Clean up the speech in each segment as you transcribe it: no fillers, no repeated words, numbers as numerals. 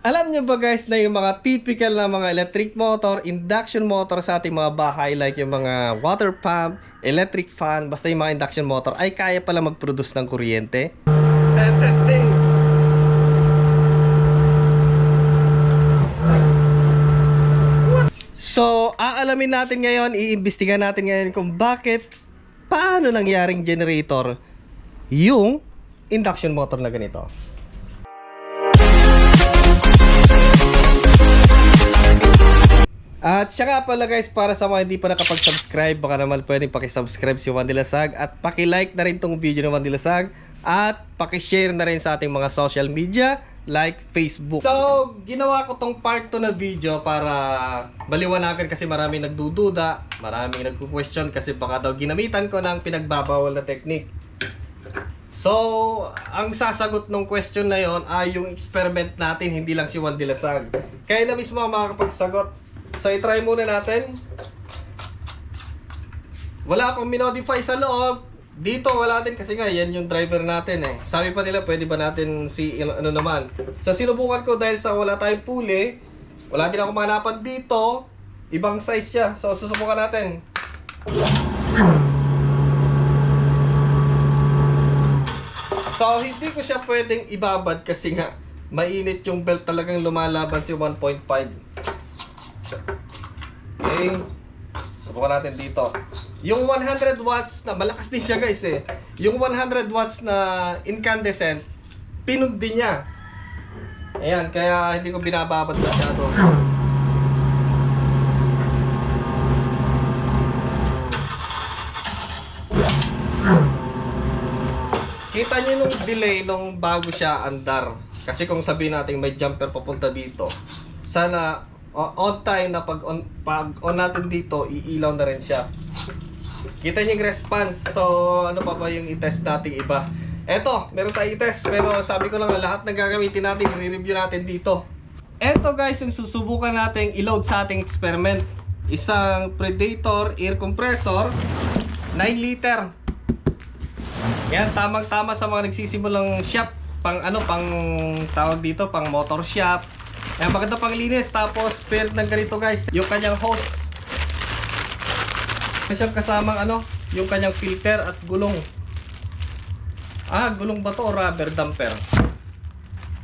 Alam nyo ba guys na yung mga typical na mga electric motor, induction motor sa ating mga bahay, like yung mga water pump, electric fan, basta yung mga induction motor ay kaya pala mag-produce ng kuryente? Testing! So, aalamin natin ngayon, iimbestigahan natin ngayon kung paano nangyaring generator yung induction motor na ganito. At siya nga pala guys, para sa mga hindi pa nakapag-subscribe, baka naman pwedeng pakisubscribe si Juan de la Sague at pakilike na rin tong video ng Juan de la Sague at pakishare na rin sa ating mga social media like Facebook. So, ginawa ko tong part 2 na video para baliwanagan kasi maraming nagdududa, maraming nagko-question kasi baka daw ginamitan ko ng pinagbabawal na technique. So, ang sasagot ng question na yon ay yung experiment natin, hindi lang si Juan de la Sague. Kaya na mismo ang makakapagsagot. So, i-try muna natin. Wala akong minodify sa loob. Dito, wala din kasi nga, yan yung driver natin eh. Sabi pa nila, pwede ba natin ano naman. So, sinubukan ko dahil sa wala tayong pulley. Wala din ako mahanapan dito. Ibang size siya. So, susubukan natin. So, hindi ko siya pwedeng ibabad kasi nga, mainit yung belt, talagang lumalaban si 1.5. Okay, subukan natin dito. Yung 100 watts na malakas din siya guys eh. Yung 100 watts na incandescent, pinod din niya. Ayan, kaya hindi ko binababad masyado. Kita niyo nung delay nung bago siya andar. Kasi kung sabihin natin may jumper papunta dito, sana on time na pag on natin dito, iilaw na rin siya. Kita niyo yung response. So, ano pa ba yung i-test natin iba? Eto, meron tayong i-test. Pero sabi ko lang, lahat ng gagamitin natin, i-review natin dito. Eto guys, yung susubukan natin i-load sa ating experiment. Isang Predator air compressor, 9 liter. Yan, tamang-tama sa mga nagsisimulang shop. Pang tawag dito, pang motor shop. Yan, maganda pang linis. Tapos, paired ng ganito guys, yung kanyang hose. May siyang kasamang yung kanyang filter at gulong. Gulong ba to o rubber damper?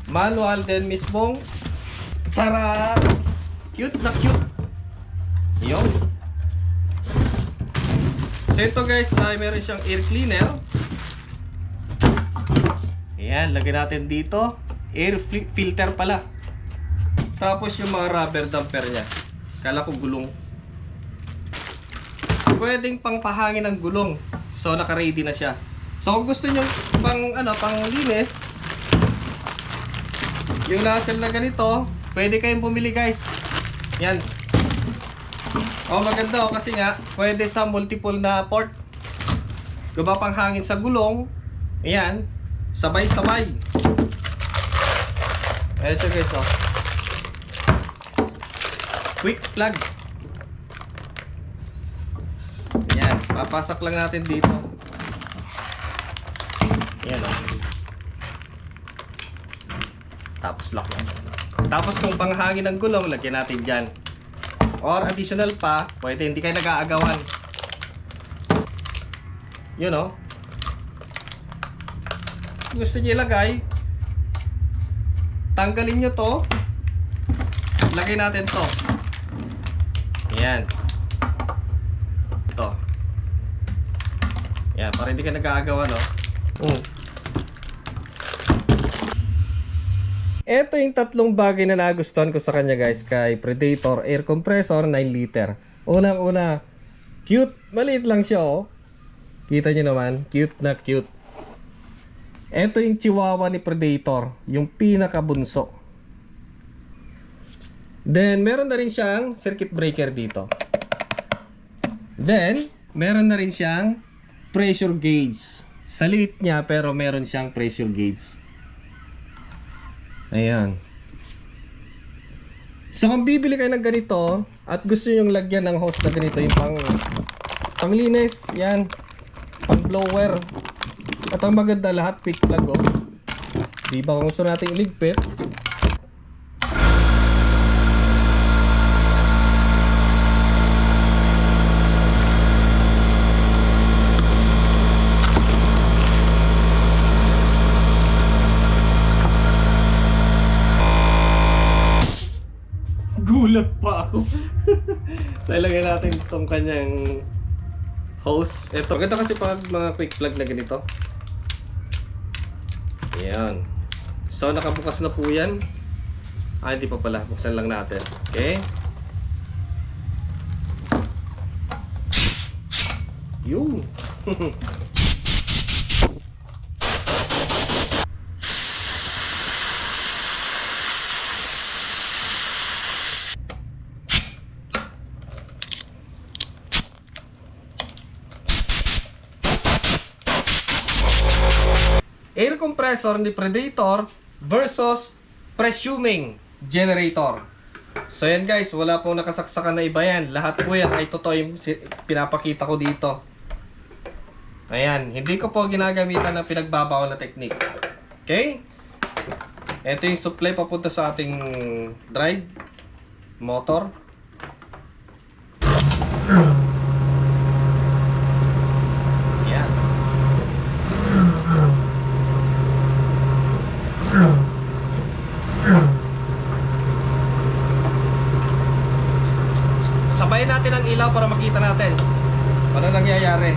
Manual din mismong. Tara! Cute na cute. Yun. So ito guys, meron siyang air cleaner. Ayan, lagyan natin dito. Air filter pala. Tapos yung mga rubber damper niya. Kala ko gulong. Pwedeng pangpahangin ng gulong. So naka-ready na siya. So kung gusto niyo pang linis, yung nozzle na ganito, pwede kayong bumili guys. Yan. Maganda kasi nga pwede sa multiple na port. Gaba pang hangin sa gulong. Ayan. Sabay-sabay. Ayan siya guys quick plug. Ayan, papasok lang natin dito. Ayan Tapos lock lang. Tapos kung panghangin ng gulong, lagyan natin dyan. Or additional pa, pwede hindi kayo nag-aagawan. Yun gusto nyo ilagay, tanggalin nyo to, lagay natin to. Ayan. Ito. Ayan, para hindi ka nag-aagawa, Ito yung tatlong bagay na nagustuhan ko sa kanya guys, kay Predator air compressor 9 liter. Unang-una, cute. Maliit lang siya Kita nyo naman, cute na cute. Ito yung chihuahua ni Predator, yung pinakabunso. Then, meron na rin siyang circuit breaker dito. Then, meron na rin siyang pressure gauge. Sa liit niya, pero meron siyang pressure gauge. Ayan. So, kung bibili kayo ng ganito, at gusto nyo lagyan ng hose na ganito, yung panglinis, yan, pang blower. At ang maganda lahat, quick plug Diba kung gusto natin iligpit, Nagulat pa ako. So ilagay natin itong kanyang hose. Ito kasi pag mga quick plug na ganito. Ayan. So nakabukas na po yan. Hindi pa pala. Buksan lang natin. Okay. Yun. Air compressor ni Predator versus presuming generator. So yan guys, wala pong nakasaksakan na iba yan. Lahat po yan ay totoo yung pinapakita ko dito. Ayan, hindi ko po ginagamitan ng pinagbabawal na technique. Okay? Ito yung supply papunta sa ating drive motor. Yan. Sabayin natin ang ilaw para makita natin ano nangyayari.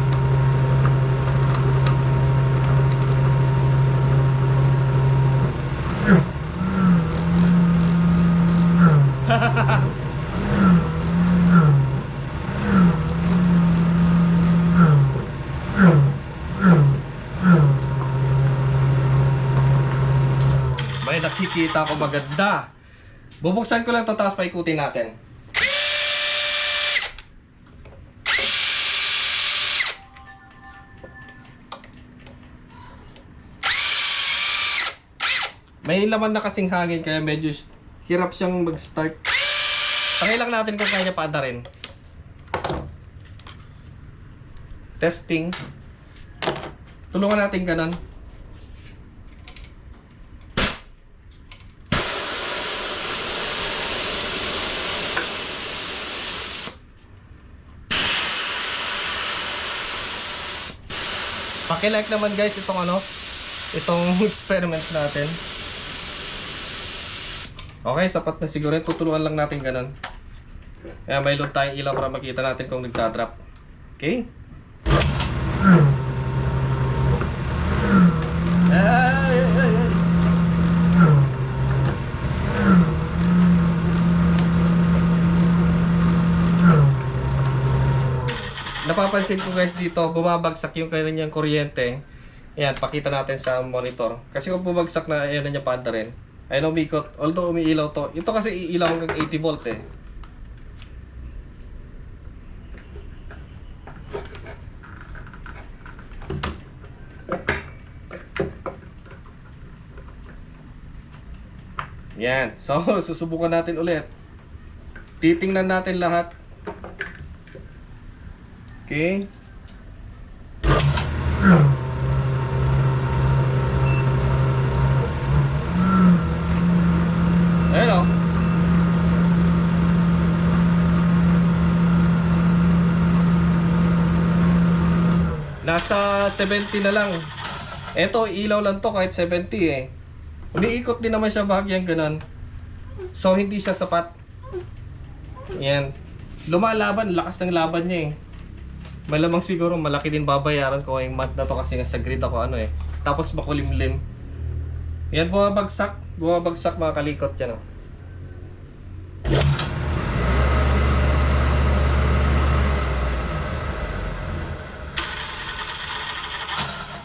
May nakikita ko maganda. Bubuksan ko lang ito tapos paikutin natin. May laman na kasing hangin kaya medyo hirap siyang mag-start. Try lang natin kung kaya paanda rin. Testing. Tulungan natin ganun. Paki-like naman guys itong experiment natin. Okay, sapat na siguro. Tutulungan lang natin ganun. Kaya may load tayong ilaw para makita natin kung nagdadrop. Okay? Ay. Napapansin ko guys dito, bumabagsak yung kanyang kuryente. Ayan, pakita natin sa monitor. Kasi kung bumagsak na, ayan na niya paanda rin. Ayun, umikot. Although umiilaw to. Ito kasi iilaw hanggang 80 volt eh. Yan. So, susubukan natin ulit. Titingnan natin lahat. Okay. Ayun o. Nasa 70 na lang. Eto, ilaw lang to kahit 70 eh. Umiikot din naman siya bahagyang ganun. So, hindi siya sapat. Yan. Lumalaban, lakas ng laban niya eh. Malamang siguro malaki din babayaran ko yung month na to kasi nasa grid ako tapos makulimlim. Yan, bumabagsak mga kalikot yan o.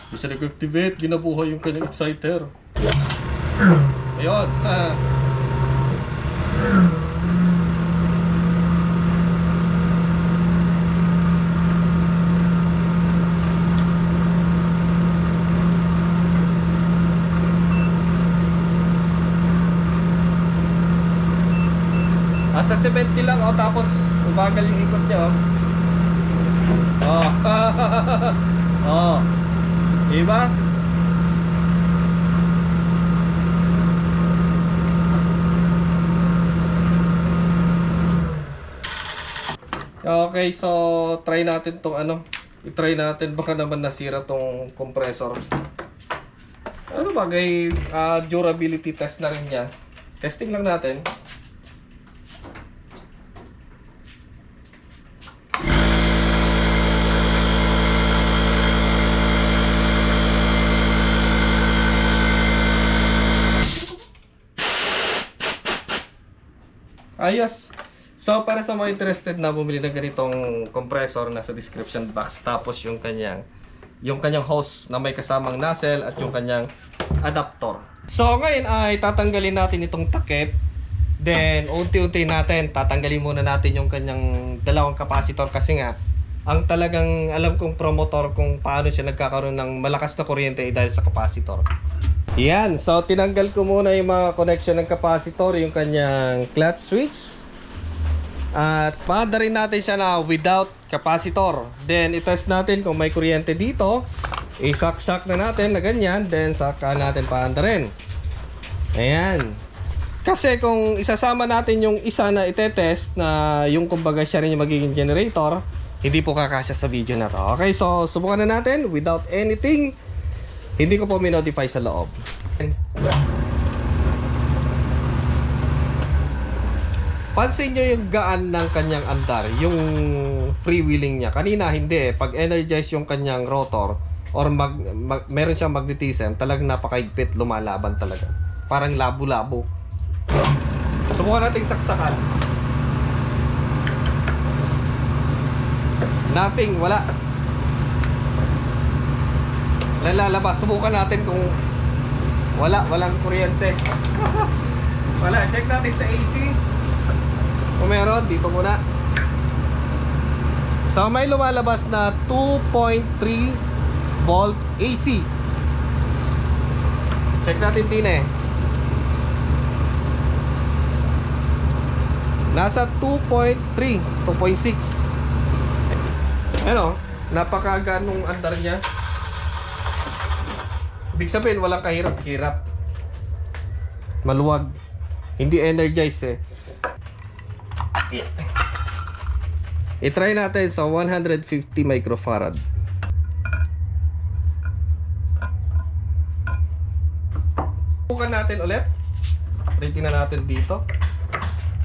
Bisa nag-activate, ginabuhay yung kanyang exciter. Ayun. Sa 70 lang tapos ubagal yung ikot niya diba? Okay, so try natin tong i-try natin baka naman nasira tong compressor. Bagay durability test na rin niya. Testing lang natin. Ayos. So, para sa mga interested na bumili ng ganitong compressor, nasa description box. Tapos yung kanyang hose na may kasamang nozzle at yung kanyang adapter. So, ngayon ay tatanggalin natin itong takip. Then, unti-unti natin, tatanggalin muna natin yung kanyang dalawang capacitor kasi nga, ang talagang alam kong promotor kung paano siya nagkakaroon ng malakas na kuryente dahil sa capacitor. Yan, so tinanggal ko muna yung mga connection ng capacitor, yung kanyang clutch switch. At paanda rin natin siya na without capacitor. Then, itest natin kung may kuryente dito. Isaksak na natin na ganyan, then saka natin paanda rin. Ayan. Kasi kung isasama natin yung isa na itetest na yung kumbaga siya rin yung magiging generator, hindi po kakasya sa video na to. Okay, so subukan na natin without anything. Hindi ko po minodify sa loob. Pansin nyo yung gaan ng kanyang andar, yung freewheeling niya. Kanina hindi, pag energize yung kanyang rotor or meron siyang magnetism, talagang napakaigpit, lumalaban talaga. Parang labo-labo. Subukan nating saksakan. Nothing, wala. Lalabas. Subukan natin kung walang kuryente. Wala. Check natin sa AC. Kung meron, dito muna. So may lumalabas na 2.3 volt AC. Check natin din eh. Nasa 2.3, 2.6. Ano, napakagaan nung andar niya. Ibig sabihin, walang kahirap-hirap. Maluwag. Hindi energize eh. I-try natin sa 150 microfarad. Bukan natin ulit. Rating na natin dito.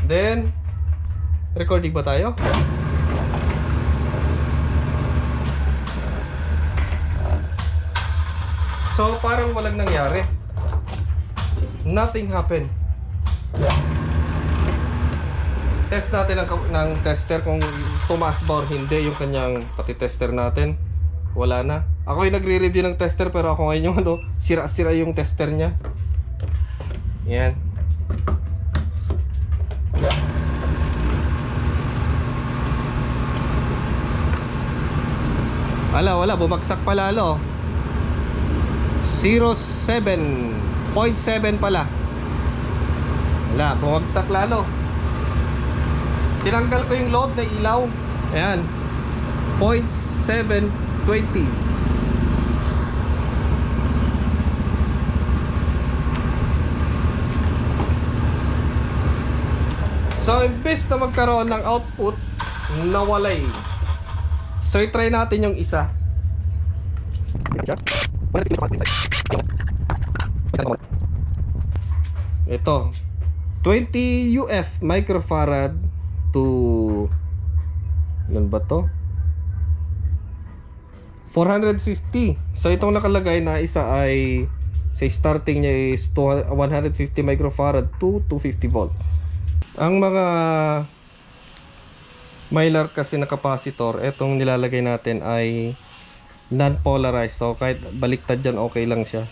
Then, recording ba tayo? So, parang walang nangyari. Nothing happened. Test natin ng tester kung tumaas ba or hindi yung kanyang pati-tester natin. Wala na. Ako yung nagre-review ng tester pero ako ngayon yung sira-sira yung tester niya. Yan. Wala, bumagsak pa lalo. 0.7 pala. Wala, bumagsak lalo. Tinanggal ko yung load na ilaw. Ayan, 0.720. So, imbes na magkaroon ng output, nawalay. So, i-try natin yung isa. Ito 20 UF microfarad to ilan ba to? 450. So, itong nakalagay na isa ay sa starting niya is 150 microfarad to 250 volt. Ang mga Mylar kasi na capacitor, etong nilalagay natin ay non-polarized. So kahit baliktad dyan, okay lang siya.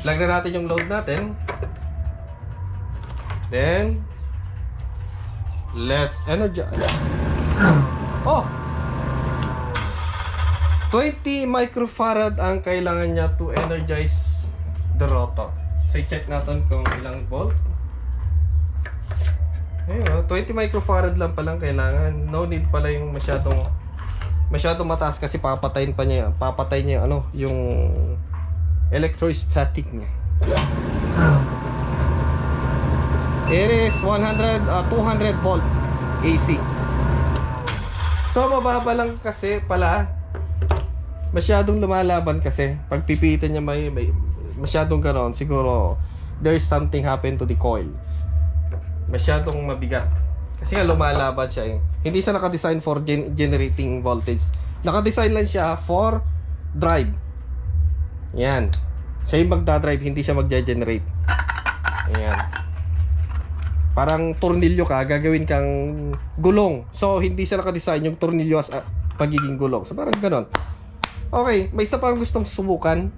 Plug na natin yung load natin. Then let's energize. Oh! 20 microfarad ang kailangan niya to energize the rotor. So i-check natin kung ilang volt. Ayun, 20 microfarad lang palang kailangan. No need pala yung masyadong mataas kasi papatay niya yung electrostatic niya. It is 200 volt AC. So mababa lang kasi pala. Masyadong lumalaban kasi. Pag pipitan niya may masyadong ganoon, siguro there's something happen to the coil. Masyadong mabigat. Kasi nga lumalaban siya eh. Hindi siya naka-design for generating voltage. Naka-design lang siya for drive. Yan. Siya yung magdadrive, hindi siya magge-generate. Ayan. Parang tornilyo ka, gagawin kang gulong. So, hindi siya nakadesign yung tornilyo as pagiging gulong. So, parang ganon. Okay, may isa pang gustong subukan.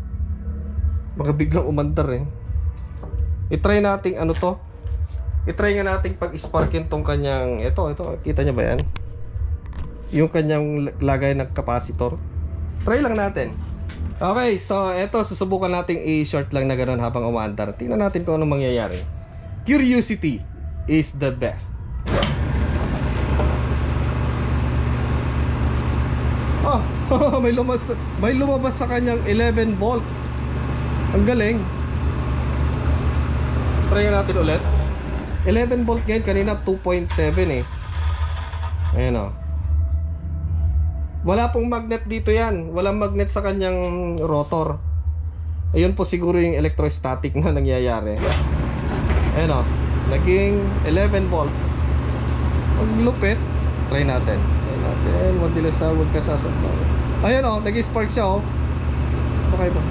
Mga biglang umandar eh. I-try natin ano to. I-try nga natin pag-sparkin tong kanyang, ito, kita nyo ba yan? Yung kanyang lagay ng capacitor. Try lang natin. Okay, so ito, susubukan natin i-short lang na gano'n habang umaandar. Tingnan natin kung anong mangyayari. Curiosity is the best. Oh, may lumabas sa kanyang 11 volt. Ang galing. Try natin ulit. 11 volt ngayon, kanina 2.7 eh. Ayan o. Wala pong magnet dito yan. Walang magnet sa kanyang rotor. Ayun po siguro yung electrostatic na nangyayari. Ayan o. Naging 11 volt. Ang lupit. Try natin. Madilas sa huwag ka sasablang. Ayan o. Nag-spark siya o. Okay ba?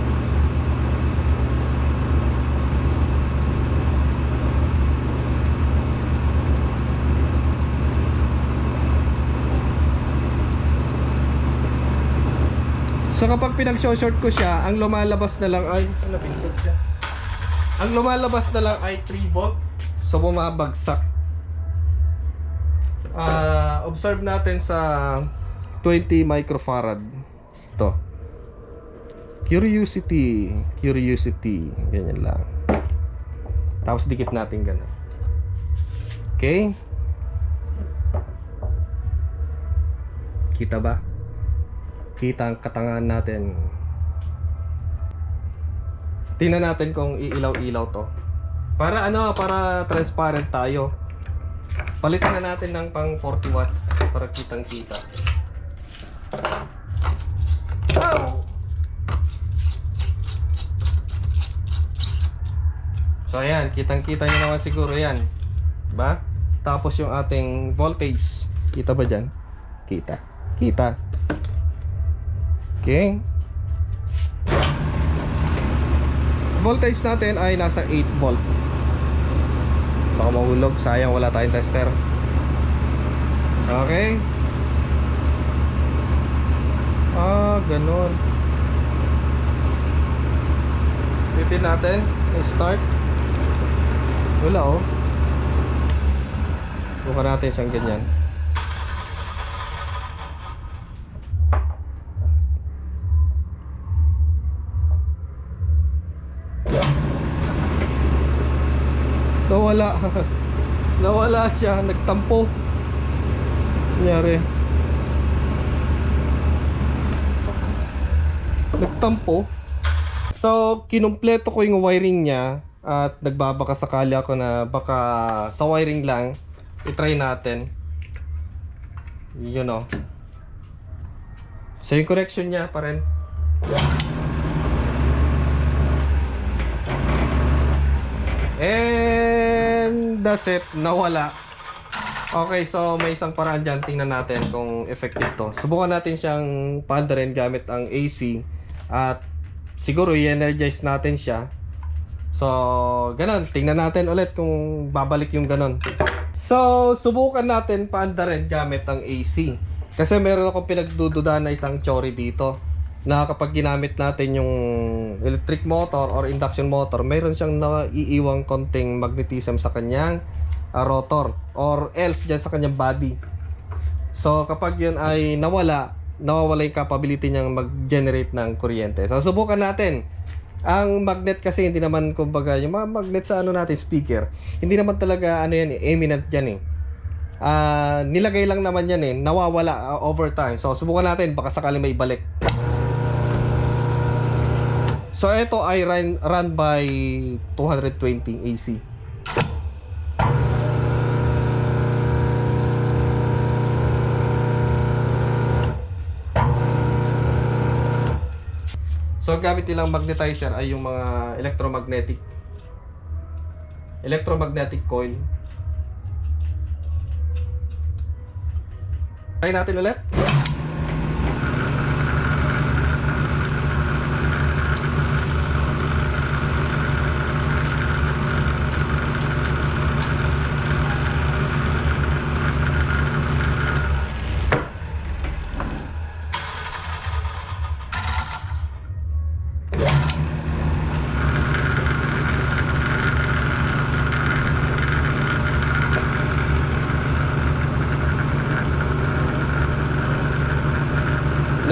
So kapag pinag-short ko siya, ang lumalabas na lang ay napindot siya. Ang lumalabas na lang ay 3 volt. So bumabagsak. Observe natin sa 20 microfarad. Ito. Curiosity. Ganyan lang. Tapos dikit natin ganun. Okay? Kita ba? Kita ang katangahan natin. Tingnan natin kung iilaw-ilaw to. Para para transparent tayo. Palitan na natin ng pang 40 watts para kitang-kita. Oh! So ayan, kitang-kita nyo naman siguro yan. Diba? Tapos yung ating voltage. Kita ba dyan? Kita. Okay. Voltage natin ay nasa 8 volt. Baka mahulog, sayang wala tayong tester. Okay. Ganun. Pitin natin. Start. Wala oh. Buka natin siyang ganyan. Nawala siya, nagtampo. Nangyari, nagtampo. So kinumpleto ko yung wiring niya. At nagbabaka sakali ako na baka sa wiring lang. I-try natin. Yun o. So yung connection niya pa rin. And that's it, nawala. Okay, so may isang paraan dyan. Tingnan natin kung effective to. Subukan natin siyang paandarin gamit ang AC. At siguro i-energize natin siya. So, ganun. Tingnan natin ulit kung babalik yung ganun. So, subukan natin paandarin gamit ang AC. Kasi meron akong pinagdududa na isang theory dito. Na kapag ginamit natin yung electric motor or induction motor, mayroon siyang naiiwang konting magnetism sa kanyang rotor or else dyan sa kanyang body. So kapag yun ay nawala yung capability niyang mag-generate ng kuryente. So subukan natin. Ang magnet kasi hindi naman, kumbaga yung mga magnet sa natin speaker, hindi naman talaga yan eminent dyan eh. Nilagay lang naman yan eh, nawawala over time. So subukan natin, baka sakali may balik. So ito ay run by 220 AC. So gamit nilang magnetizer ay yung mga electromagnetic coil. Try natin ulit.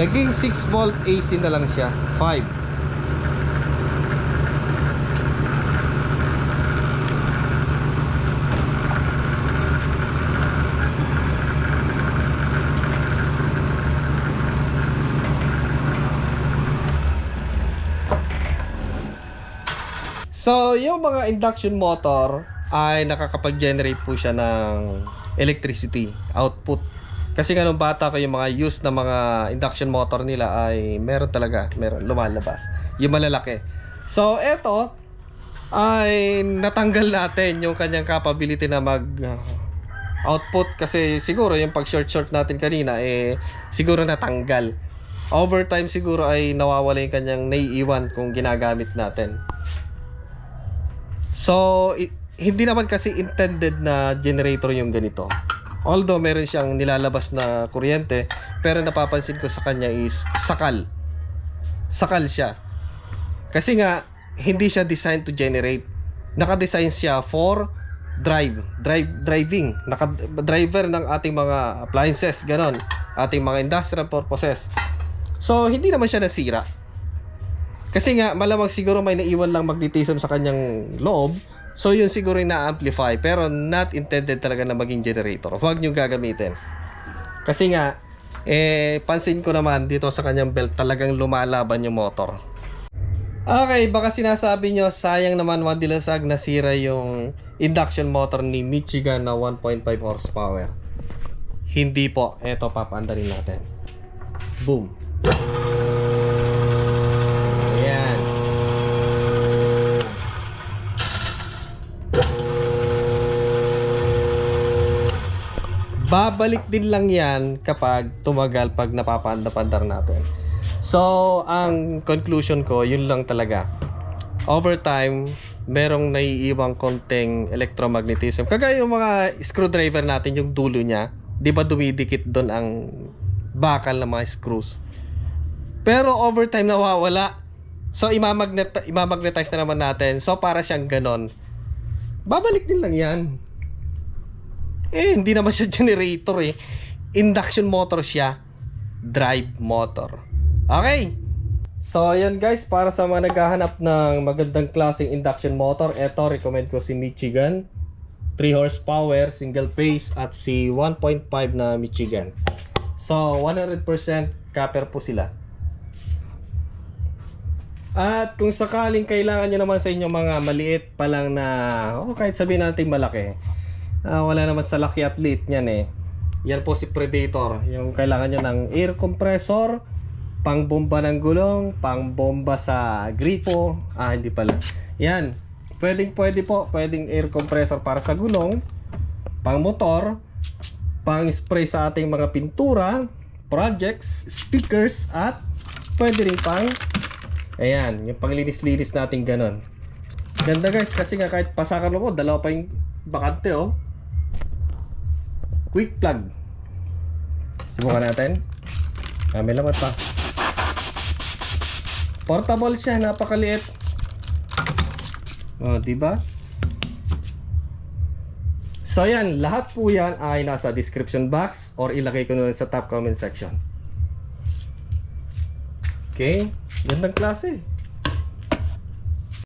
Naging 6 volt AC na lang siya. 5. So, yung mga induction motor ay nakakapag-generate po siya ng electricity output. Kasi nga nung bata ko, yung mga used na mga induction motor nila ay meron lumalabas. Yung malalaki. So, eto ay natanggal natin yung kanyang capability na mag output kasi siguro yung pag short natin kanina siguro natanggal. Over time siguro ay nawawala yung kanyang naiiwan kung ginagamit natin. So, hindi naman kasi intended na generator yung ganito. Although meron siyang nilalabas na kuryente, pero napapansin ko sa kanya is sakal. Sakal siya. Kasi nga, hindi siya designed to generate. Naka-design siya for driving. Naka-driver ng ating mga appliances, ganon. Ating mga industrial purposes. So, hindi naman siya nasira. Kasi nga, malamang siguro may naiwan lang magnetism sa kanyang loob. So, yun siguro yung na-amplify. Pero not intended talaga na maging generator. Huwag nyo gagamitin. Kasi nga, pansin ko naman dito sa kanyang belt talagang lumalaban yung motor. Okay, baka sinasabi nyo, sayang naman madilasag nasira yung induction motor ni Michigan na 1.5 horsepower. Hindi po. Eto, papaandarin natin. Boom. Babalik din lang yan kapag tumagal, pag napapanda-pandar natin. So, ang conclusion ko, yun lang talaga. Over time, merong naiiwang konting electromagnetism. Kagaya yung mga screwdriver natin, yung dulo niya, di ba dumidikit doon ang bakal ng mga screws. Pero over time nawawala. So, imamagnetize na naman natin. So, para siyang ganon. Babalik din lang yan. Hindi naman siya generator Induction motor siya. Drive motor. Okay. So, ayan guys. Para sa mga naghahanap ng magandang klaseng induction motor, eto, recommend ko si Michigan. 3 horsepower, single phase, at si 1.5 na Michigan. So, 100% copper po sila. At kung sakaling kailangan nyo naman sa inyong mga maliit pa lang na, kahit sabihin natin malaki, wala naman sa laki at liit niyan yan po si Predator. Yung kailangan nyo ng air compressor, pang bomba ng gulong, pang bomba sa gripo. Hindi pala. Yan. Pwede po. Pwedeng air compressor para sa gulong, pang motor, pang spray sa ating mga pintura, projects, speakers, at pwede rin pang yung panglinis-linis natin ganon. Ganda guys, kasi nga kahit pasakan mo, dalawa pa yung bakante Quick plug. Subukan natin. May laman pa. Portable siya, napakaliit. Diba? So yan, lahat po yan ay nasa description box or ilagay ko na sa top comment section. Okay, gandang klase.